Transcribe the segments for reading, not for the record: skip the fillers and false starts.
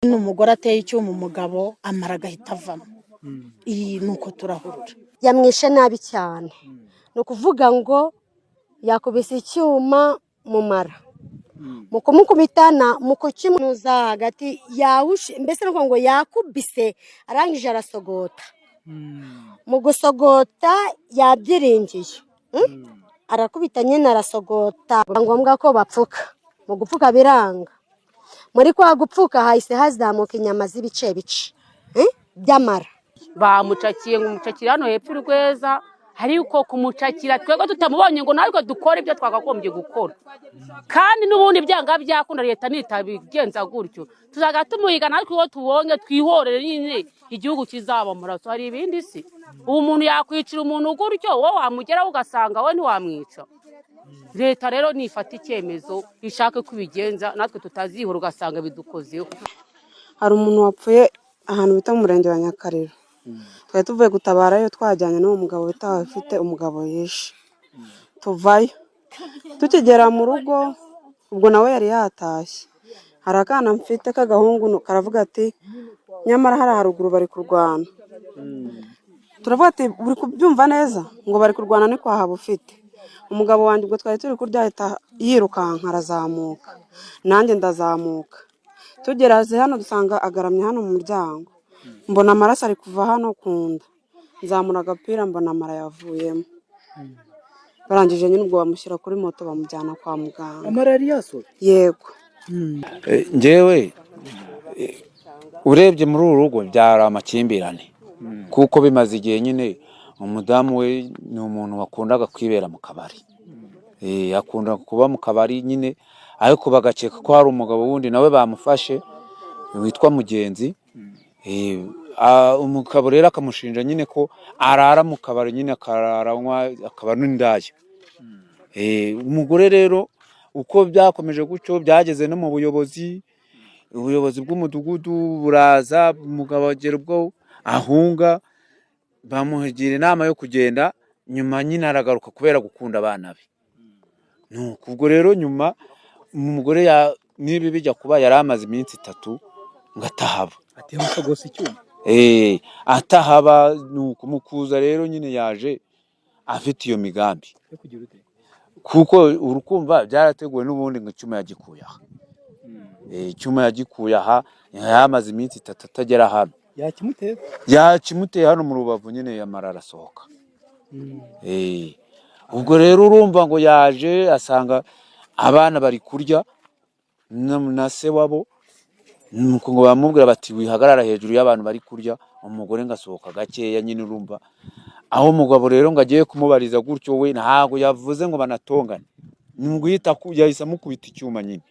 n'umugore ateye icyuma umugabo amara agahita avamo. Iyi nuko turahurura. Yamwishe nabi cyane. No kuvuga ngo yakubise icyuma mu mara. Mu kumukubitana mu kukimunuza hagati yawushe, mbese nuko ngo yakubise arangije arasogota. Mu gusogota yabyiringiye. Arakubita nyine arasogota. Ngombwa ko bapfuka. Mu gupfuka biranga. Muri kwa gupfuka hahise hazamuka inyama z'ibice bice by'amara. Bamucakiye ngo umucakira hano hepfo urweza, ariko kumucakira twego tutamubonye ngo natwe dukora ibyo twakagombye gukora. Kandi n'ubundi byanga byakunda leta nitabigenza gutyo, tuzaga tumuhiga natwe uwo tubonye twihorere nyine igihugu kizaba muraso. Hari ibindi si ubu umuntu yakwicira umuntu gutyo, wowe wamugeraho ugasanga we ntiwamwica. Leta rero nifata icyemezo ishake kubigenza, natwe tutazihora ugasanga bidukozeho. Hari umuntu wapfuye ahantu bita mu murenge wa Nyakariro. Twari tuvuye gutabarayo twajyanye n'uwo mugabo ufite umugabo yishe. Tuvayo tukigera mu rugo, ubwo nawe yari yatashye. Hari akana mfite k'agahungu karavuga ati nyamara hari haruguru bari kurwana. Turavuga ati uri kubyumva neza ngo bari kurwana ni kwa haba ufite. Umugabo wanjye ubwo twari turi kurya ahita yirukanka arazamuka, nanjye ndazamuka. Tugeraze hano dusanga agaramye hano mu muryango. Mbona amaraso ari kuva hano kunda. Nzamura agapira mbona amara yavuyemo. Barangije nyine ubwo bamushyira kuri moto bamujyana kwa muganga. Amara yari yasohoye? Yego. Njyewe urebye muri uru rugo byari amakimbirane, kuko bimaze igihe nyine umudamu we ni umuntu wakundaga kwibera mu kabari. Akunda kuba mu kabari nyine, ariko bagakeka ko hari umugabo wundi nawe bamufashe witwa Mugenzi. Umugabo rero akamushinja nyine ko arara mu kabari nyine akararanywa akaba n'indaya. Umugore rero uko byakomeje gutyo byageze no mu ubuyobozi bw'umudugudu buraza, umugabo agera ubwo ahunga, bamugira inama yo kugenda, nyuma nyine aragaruka kubera gukunda abana be. Nuko ubwo rero nyuma umugore nibi bijya kuba yari amaze iminsi 3 ngo atahaba. Ati musogose icyuma? Atahaba. Nuko mukuza rero nyine yaje afite iyo migambi yo kugira ute, kuko urukumva byarateguwe n'ubundi ngo icyuma yagikuye aha. Icyuma yagikuye aha, yamaze iminsi 3 atagera hano. Yakimuteye hano mu rubavu nyine yamara arasohoka. Ubwo rero urumva ngo yaje asanga abana bari kurya na se wabo, nuko ngo bamubwira bati wihagarara hejuru y'abantu bari kurya. Umugore ngasohoka gakeya nyine, urumva aho umugabo rero ngo agiye kumubariza gutyo, we ntago yavuze ngo banatongane, ngo yahise amukubita icyuma nyine.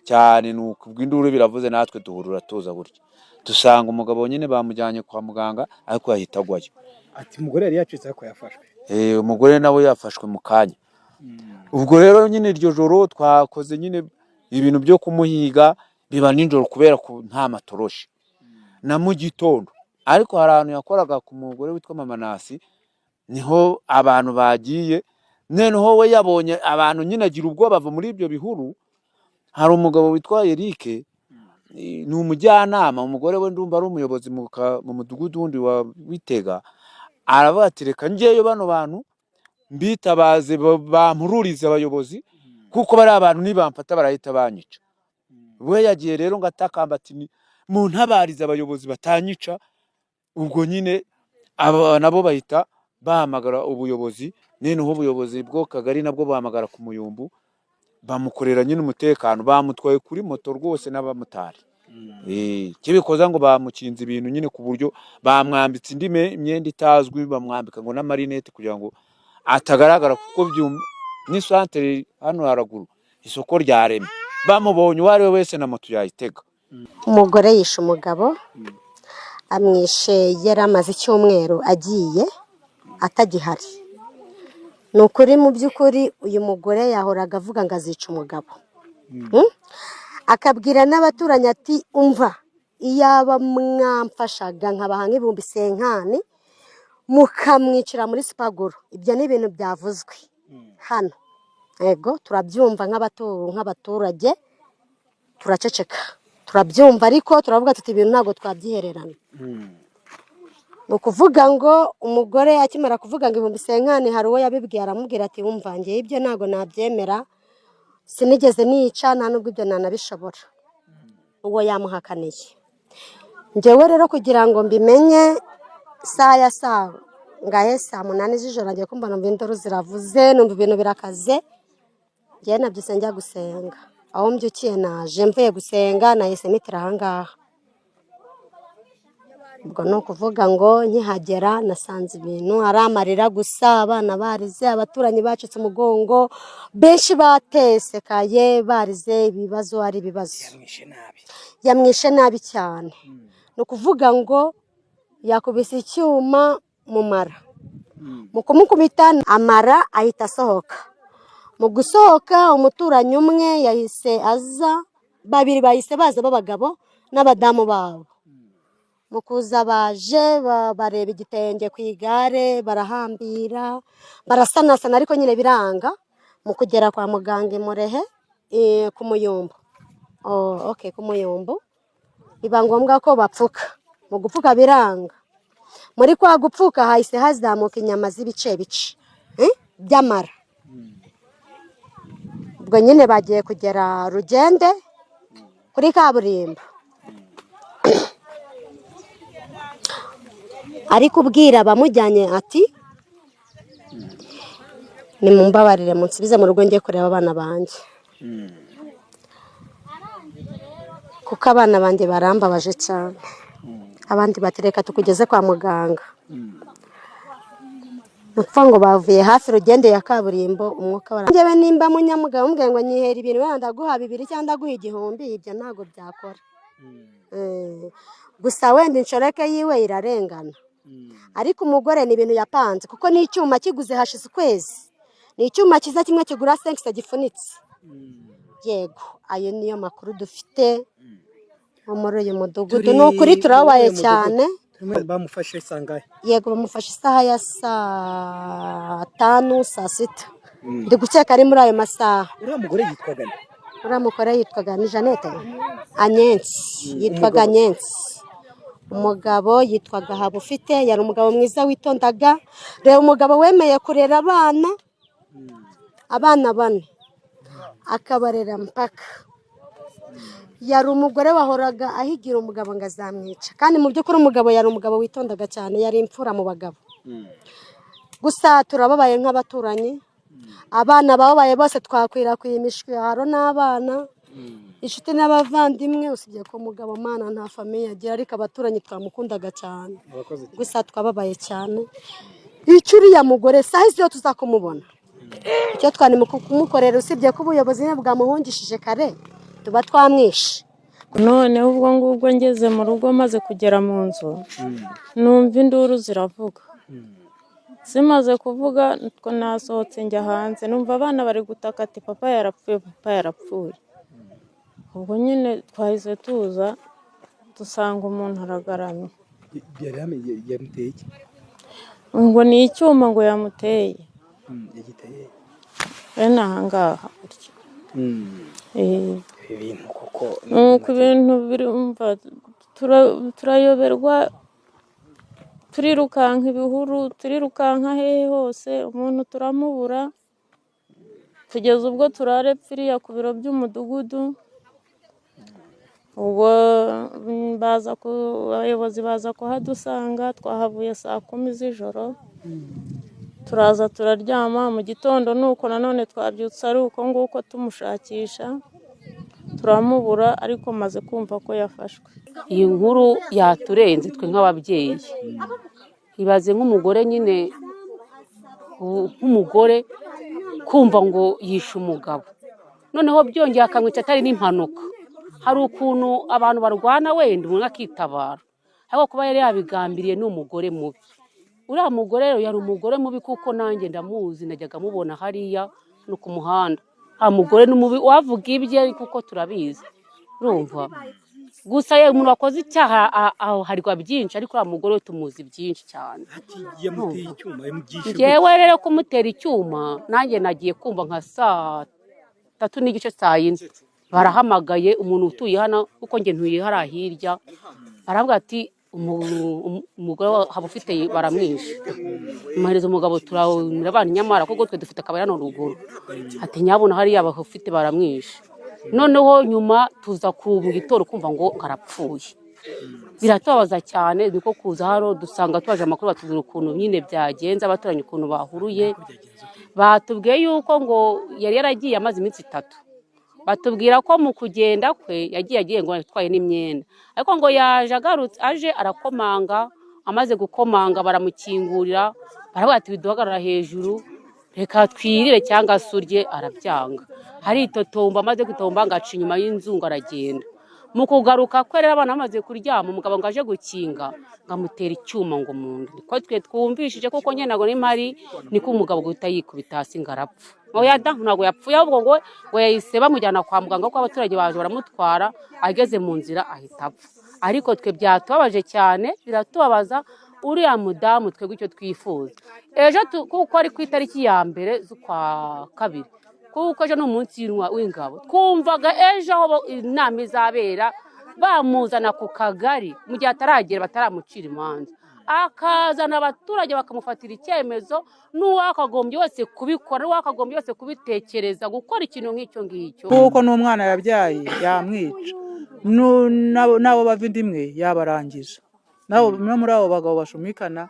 Cyane nuko ubw'induru biravuze, natwe duhurura tuza gutya dusanga umugabo nyine bamujyanye kwa muganga, ariko yahita agwayo. Ati umugore yari yacitse ariko yafashwe? Umugore nawe yafashwe mu kanya. Ubwo rero nyine iryo joro twakoze nyine ibintu byo kumuhiga, biba ninjoro kubera ko nta matoroshi na mu gitondo. Ariko hari ahantu yakoraga ku mugore witwa Mama Nasi, niho abantu bagiye, noneho we yabonye abantu nyine agira ubwoba bava muri ibyo bihuru. Hari umugabo witwa Eric, ni umujyanama, umugore we ndumva ari umuyobozi mu mudugudu wundi wa Witega. Aravuga ati reka ngeyo bano bantu mbitabaze bampururize abayobozi, kuko bari abantu nibamfata barahita banyica. We yagiye rero ngo atakamba ati mu ntabariza abayobozi batanyica. Ubwo nyine nabo bahita bahamagara ubuyobozi, noneho ubuyobozi bwo kagari nabwo bahamagara ku Muyumbu, bamukorera nyine umutekano, bamutwaye kuri moto rwose n'abamotari. Kibikoza ngo bamukinze ibintu nyine ku buryo bamwambitse indi myenda itazwi, bamwambika ngo n'amarinete kugira ngo atagaragara, kuko ni santere hano haraguru isoko rya Reme, bamubonye uwo ari we wese na moto yayitega. Umugore yishe umugabo, amwishe yari amaze icyumweru agiye atagihari. Nukuri mu by'ukuri uyu mugore yahoraga avuga ngo azica umugabo. Akabwira n'abaturanyi ati umva, iyaba mwamfashaga nkabaha nk'ibihumbi 50 mukamwicira muri Sipaguru. Ibyo ni ibintu byavuzwe hano. Yego turabyumva nk'abaturage, turaceceka turabyumva ariko turavuga tuti ibintu ntabwo twabyihererana. Ni ukuvuga ngo umugore akimara kuvuga ngo 1000 hari uwo yabibwiye aramubwira ati wumva njye ibyo ntabwo nabyemera sinigeze nica nta nubwo ibyo nanabishobora. Uwo yamuhakaniye. Njyewe rero kugira ngo mbimenye saa ngahe saa 8 z'ijoro ngiye kumva numva induru ziravuze numva ibintu birakaze. Njye nabyise njya gusenga. Aho mbyukiye naje mvuye gusenga nahise mitira ahangaha. Ubwo no kuvuga ngo nkihagera nasanze ibintu ari amarira gusa, abana barize, abaturanyi bacitse umugongo, benshi batesekaye barize, ibibazo ari ibibazo. Yamwishe nabi cyane. No kuvuga ngo yakubise icyuma mu mara. Mu kumukubita amara ahita asohoka. Mu gusohoka umuturanyi umwe yahise aza, babiri bahise baza b'abagabo n'abadamu babo. Mukuza baje bareba igitenge ku igare barahambira barasanasana ariko nyine biranga. Mu kugera kwa muganga Murehe ku Muyumbu. Ku Muyumbu biba ngombwa ko bapfuka. Mu gupfuka biranga. Muri kwa gupfuka hahise hazamuka inyama z'ibice by'amara. Ubwo nyine bagiye kugera Rugende kuri kaburimbo. Ari kubwira abamujyanye ati nimumbabarire munsubize mu rugo ngiye kureba abana banjye. Kuko abana banjye barambabaje cyane. Abandi batereka tukugeze kwa muganga. Nupfa ngo bavuye hafi Rugende ya kaburimbo umwuka njyewe nimba munyamugabo mbwe ngo nyihera ibintu wenda guha 2 cyangwa guha 1000 ibyo ntago byakora. Gusa wenda inshoreke yiwe irarengana. Ariko umugore ni ibintu yapanze kuko ni icyuma kiguze hashize ukwezi. Ni icyuma kiza kimwe kigura 5 gifunitse. Yego ayo niyo makuru dufite muri uyu mudugudu. No kuri turabaye cyane. Bamufashe sangahe? Yego bamufashe isaha ya saa 5 saa 6. Ndi gukeka ari muri ayo masaha. Uriya mugore yitwaga nde? Uriya mugore yitwaga ni Jeannette Anyensi. Yitwaga Anyensi. Umugabo yitwaga Habufite, yari umugabo mwiza witondaga. Rero umugabo wemeye kurera abana 4 akabarera mpaka. Yari umugore wahoraga ahigira umugabo ngo azamwica. Kandi mu by'ukuri umugabo yari umugabo witondaga cyane, yari imfura mu bagabo. Gusa turababaye nk'abaturanyi. Abana bababaye bose twakwirakwiye imishwaro n'abana. Inshuti n'abavandimwe usibye ko umugabo mana nta famiye agira ariko abaturanyi twamukundaga cyane. Gusa twababaye cyane. Icyo uriya mugore sahize yo tuzakumubona. Icyo twanimo kumukorera usibye ko ubuyobozi bwamuhungishije kare tuba twamwishe. None ubwo ngubwo ngeze mu rugo maze kugera mu nzu numva induru ziravuga. Simaze kuvuga ko nasohotse njya hanze numva abana bari gutaka ati papa yarapfuye. Ubwo nyine twahise tuza dusanga umuntu aragaramye. Yamuteye iki? Ngo ni icyuma ngo yamuteye. Yagiteye? Ahangaha gutya. Ibintu kuko ibintu birumva turayoberwa turirukanka ibihuru turirukanka hehe hose umuntu turamubura kugeza ubwo turarepfiriya ku biro by'umudugudu. Ubwo abayobozi baza kuhadusanga twahavuye saa 10 z'ijoro. Turaza turaryama mu gitondo nuko nanone twabyutse ari uko nguko tumushakisha turamubura ariko maze kumva ko yafashwe. Iyi nkuru yaturenze twe nk'ababyeyi. Ibaze nk'umugore nyine nk'umugore kumva ngo yishe umugabo. Noneho byongeye akamwica atari n'impanuka. Hari ukuntu abantu barwana wenda umuntu akitabara. Ariko kuba yari yabigambiriye ni umugore mubi. Uriya mugore rero yari umugore mubi kuko nanjye ndamuzi najyaga mubona hariya no ku muhanda. Mugore n'umubi wavuga ibye kuko turabizi. Urumva? Gusa ye umuntu wakoze icyaha aho harwa byinshi ariko uriya mugore tumuzi byinshi cyane. Yamuteye icyuma yamugisha. Ngewe rero kumutera icyuma nanjye nagiye kumva nka saa 3 n'igice saa 4. barahamagaye umuntu utuye hano kuko njye ntuye hariya hirya, baravuga ati umugore haba ufite baramwishe, muhereza umugabo turamira abana nyamara kuko twe dufite akabari hano ruguru, ati nyabona hariya ufite baramwishe. Noneho nyuma tuza ku gitondo kumva ngo arapfuye, biratubabaza cyane. Niko kuza hano dusanga twaje amakuru batubwira ukuntu nyine byagenze, abaturanyi ukuntu bahuruye, batubwiye yuko ngo yari yaragiye amaze iminsi 3, batubwira ko mu kugenda kwe yagiye ngo yatwaye n'imyenda, ariko ngo yaje agarutse aje arakomanga, amaze gukomanga baramukingurira, baravuga ati biduhagarara hejuru reka twirire cyangwa surye, arabyanga, haritotomba, amaze gutomba ngaca inyuma y'inzu ngo aragenda. Mu kugaruka kwe rero abana bamaze kuryama, umugabo ngo aje gukinga ngamutera icyuma ngo mu nda, ko twe twumvishije kuko nyene nago nimari niko umugabo guhita yikubita hasi ngo arapfa. Oya da ntago yapfuye, ahubwo ngo yahise bamujyana kwa muganga kuko abaturage baje baramutwara, ageze mu nzira ahita apfa. Ariko twe byatubabaje cyane, biratubabaza uriya mudamu twebwe icyo twifuza ejo kuko ari ku itariki ya mbere z'ukwa 2, kuko ejo n'umunsi w'ingabo, twumvaga ejo aho inama izabera bamuzana ku kagari mu gihe ataragera bataramucira imanza, akazana abaturage bakamufatira icyemezo, n'uwakagombye wese kubikora, n'uwakagombye wese kubitekereza gukora ikintu nk'icyo ngicyo, kuko n'umwana yabyaye yamwica, nabo bava indimwe yabarangiza, nabo no muri abo bagabo bashumikana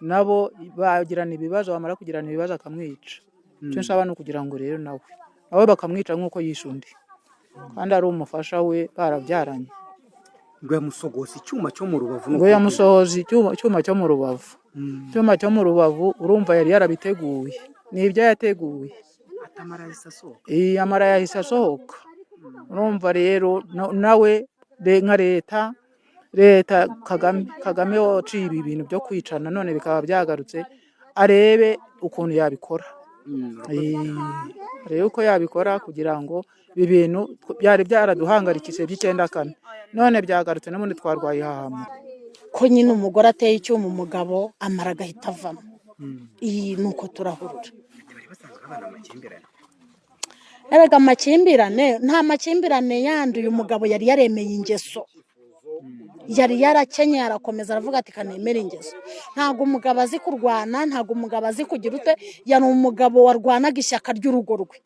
nabo bagirana ibibazo, bamara kugirana ibibazo akamwica. Cyo nsaba no kugira ngo rero nawe bakamwica nk'uko yishe undi, kandi ari umufasha we barabyaranye. Ngo yamusogoza icyuma cyo mu rubavu, ngo yamusohoza icyuma cyo mu rubavu, icyuma cyo mu rubavu urumva yari yarabiteguye, nibyo yateguye, amara yahise asohoka. Urumva rero nawe nka leta Kagame waciye ibi bintu byo kwicana none bikaba byagarutse, arebe ukuntu yabikora, rero uko yabikora kugira ngo ibi bintu byari byaraduhangarikije by'94 none byagarutse, n'ubundi twarwaye hahama. Ko nyine umugore ateye icyuma umugabo amara agahita avamo, iyi nuko turahurura. Erega amakimbirane, nta makimbirane yanduye, umugabo yari yaremeye ingeso, yari yarakenye arakomeza aravuga ati kanemera ingeso. Ntago umugabo azi kurwana, ntago umugabo azi kugira ute, yari umugabo warwanaga ishyaka ry'urugo rwe.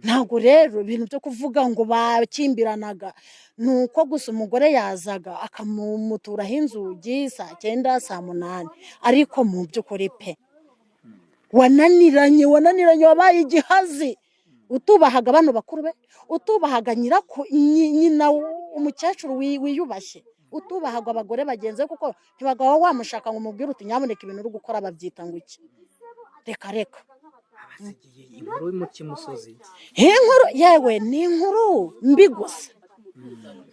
Ntago rero ibintu byo kuvuga ngo bakimbiranaga, nuko gusa umugore yazaga akamuturaho inzugi 9 8, ariko mu by'ukuri pe wananiranye wabaye igihazi, utubahaga bano bakuru be, utubahaga nyina umukecuru wiyubashye, utubahaga abagore bagenze, kuko ntibagaho wamushaka ngo umubwire uti nyaboneka ibintu uri gukora babyita ngo iki. Reka inkuru mu Kimusozi, inkuru yewe ni inkuru mbi gusa,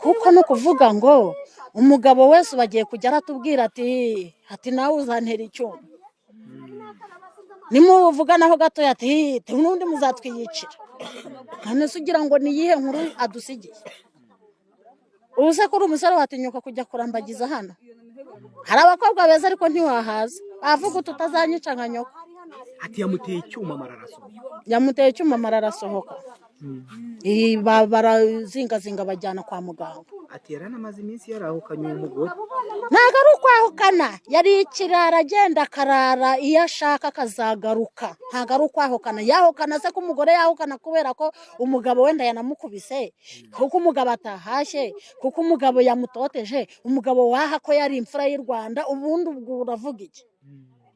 kuko no kuvuga ngo umugabo wese bagiye kujya aratubwira ati nawe uzantera icyuma, nimuvuganaho gato ati n'undi muzatwiyicira. None se ugira ngo ni iyihe nkuru adusigiye? Ubuse kuri umusore watinyuka kujya kurambagiza hano? Hari abakobwa beza ariko ntiwahaza, bavuga tutazanyica nka nyoko. Ati yamuteye icyuma mararasohoka, yamuteye icyuma mararasohoka, barazingazinga bajyana kwa muganga. Ati yaranamaze iminsi yarahukanye umugore. Ntago ari ukwahukana, yari ikirara agenda akarara, iyo ashaka akazagaruka. Ntago ari ukwahukana, yahukana se ko umugore yahukana kubera ko umugabo wenda yanamukubise, kuko umugabo atahashye, kuko umugabo yamutoteje, umugabo waha ko yari imfura y'u Rwanda, ubundi ubwo uravuga iki?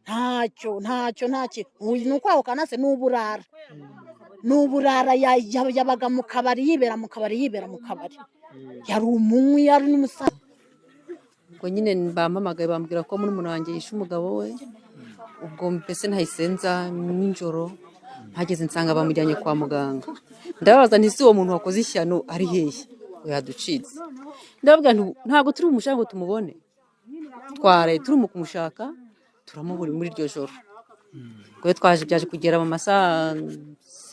Ntacyo ni ukwahukana se, n'uburara. N'uburara yabaga mu kabari, yibera mu kabari, yari umunywi, yari n'umusaza. Ubwo nyine bampamagaye bambwira ko muri umuntu wanjye yishe umugabo we, ubwo mbese ntayisenza nijoro, mpageze nsanga bamujyanye kwa muganga. Ndababaza nti si uwo muntu wakoze ishyano ari hehe? Yaducitse. Ndavuga ntabwo turi bumushaka ngo tumubone, twaraye turi mu kumushaka turamubura muri iryo joro. Ubwo byaje kugera mu masaha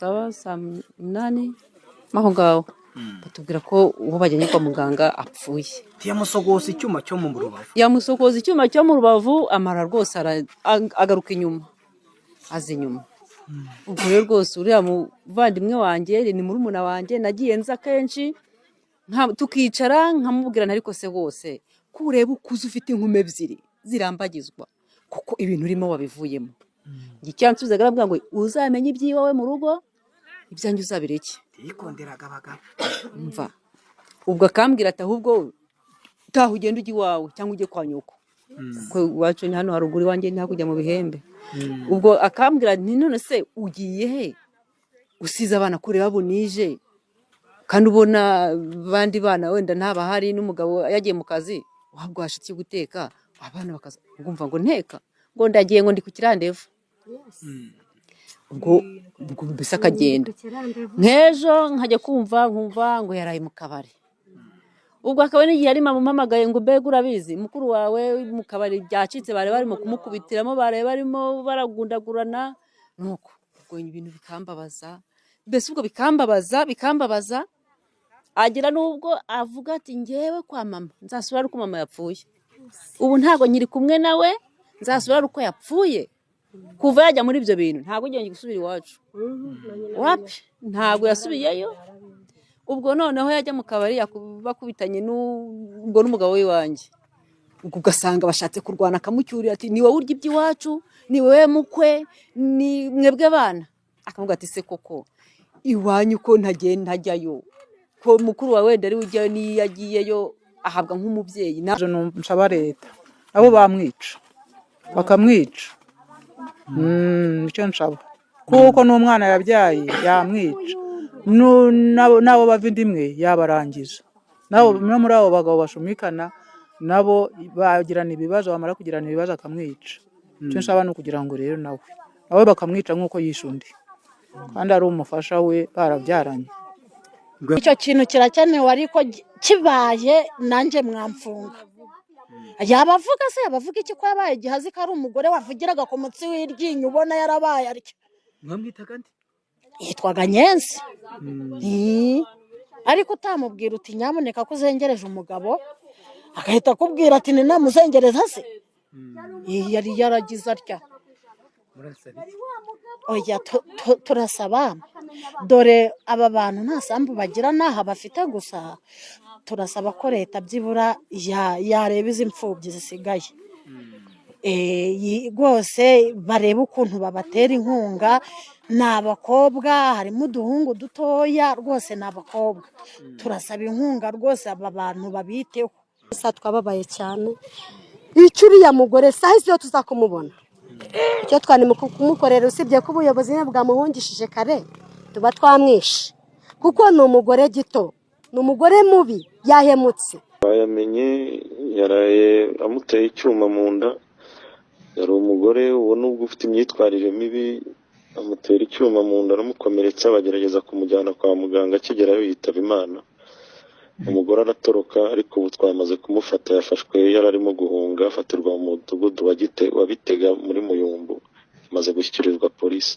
7, 8 maho ngaho, batubwira ko uwo bajyanye kwa muganga apfuye. Yamusogoza icyuma cyo mu rubavu, yamusogoza icyuma cyo mu rubavu, amara rwose agaruka inyuma, aza inyuma. ubwo rero rwose uriya muvandimwe wanjye ni murumuna wanjye nagiye nza kenshi tukicara nkamubwira ariko se rwose ko ureba ukuze ufite inkumi ebyiri zirambagizwa kuko ibintu urimo wabivuyemo icyansubizaga aravuga ngo uzamenye iby'iwawe mu rugo ibyanjye uzabireke yikonderaga abagabo mva ubwo akambwira ati ahubwo taha ugenda ujya iwawe cyangwa ujye kwa nyoko kuko iwacu ni hano haruguru iwanjye ni hakujya mu Bihembe ubwo akambwira nti none se ugiye he usize abana kureba bunije kandi ubona bandi bana wenda ntabahari n'umugabo yagiye mu kazi wabwo hashitse guteka abana bakaza ngumva ngo nteka ngo ndagiye ngo ndi ku kirandevu ubwo mbese akagenda nk'ejo nkajya nkumva ngo yaraye mu kabari ubwo akaba n'igihe ari mama mpamagaye ngo mbega urabizi mukuru wawe mu kabari byacitse bari barimo kumukubitiramo bari barimo baragundagurana nuko ubwo ibintu bikambabaza mbese ubwo bikambabaza agira n'ubwo avuga ati ngewe kwa mama nzasubira uko mama yapfuye ubu ntago nkiri kumwe nawe nzasubira uko yapfuye kuva yajya muri ibyo bintu ntago ngiye gusubira iwacu wapi ntago yasubiyeyo ubwo noneho yajya mu kabari bakubitanye n'ubwo n'umugabo we wanjye ubwo ugasanga bashatse kurwana akamucyurira ati ni wowe urya iby'iwacu ni wowe mukwe ni mwebwe bana akavuga ati se koko iwanyu ko ntajyayo ko mukuru wawe wenda ari ujyayo niyo yagiyeyo ahabwa nk'umubyeyi nsaba leta abo bamwica bakamwica nicyo nsaba kuko n'umwana yabyaye yamwica n'abo bava inda imwe yabarangiza no muri abo bagabo bashumikana nabo bagirana ibibazo bamara kugirana ibibazo akamwica icyo nsaba ni ukugira ngo rero nawe bakamwica nk'uko yishe undi kandi ari umufasha we barabyaranye icyo kintu kirakenewe ariko kibaye nanjye mwamfunga yabavuga iki ko yabaye igihazi ko ari umugore wavugiraga ku mutsi w'iryinyo ubona yarabaye ariko mwamwitaga nde yitwaga Nyenzi ariko utamubwira uti nyamuneka ko uzengereje umugabo agahita akubwira ati ni namuzengereza se yari yaragize atya oya turasaba dore aba bantu nta sambu bagira n'aha bafite gusa turasaba ko leta byibura yareba izi mfubyi zisigaye rwose bareba ukuntu babatera inkunga ni abakobwa harimo uduhungu dutoya rwose ni abakobwa turasaba inkunga rwose aba bantu babiteho twababaye cyane icyo uriya mugore sahizi yo tuzakumubona icyo twanimo kumukorera usibye ko ubuyobozi bwamuhungishije kare tuba twamwishe kuko ni umugore gito ni umugore mubi yahemutse bayamenye yaraye amuteye icyuma mu nda yari umugore ubona ubwo ufite imyitwarire mibi amutera icyuma mu nda aramukomeretsa bagerageza kumujyana kwa muganga akigerayo yitaba Imana umugore aratoroka ariko ubu twamaze kumufata yafashwe yararimo guhunga afatirwa mu mudugudu wa Bitega muri Muyumbu amaze gushyikirizwa polisi.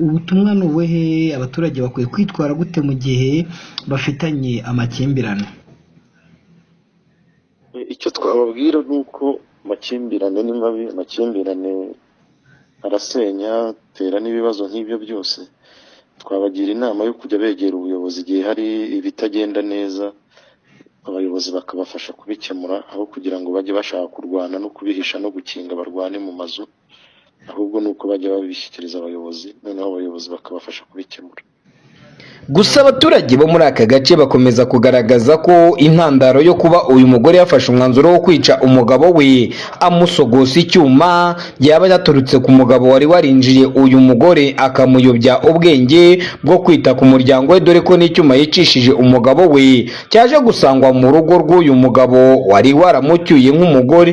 Ubutumwa ni ubuhe abaturage bakwiye kwitwara gute mu gihe bafitanye amakimbirane? Icyo twababwira ni uko amakimbirane ni mabi, amakimbirane arasenya atera n'ibibazo nk'ibyo byose. Twabagira inama yo kujya begera ubuyobozi igihe hari ibitagenda neza abayobozi bakabafasha kubikemura aho kugira ngo bajye bashaka kurwana no kubihisha no gukinga barwane mu mazu, ahubwo nuko bajya babishyikiriza abayobozi noneho abayobozi bakabafasha kubikemura. Gusa abaturage bo muri aka gace bakomeza kugaragaza ko intandaro yo kuba uyu mugore yafashe umwanzuro wo kwica umugabo we amusogosa icyuma yaba yaturutse ku mugabo wari warinjiye uyu mugore akamuyobya ubwenge bwo kwita ku muryango we, dore ko n'icyuma yicishije umugabo we cyaje gusangwa mu rugo rw'uyu mugabo wari waramucyuye nk'umugore.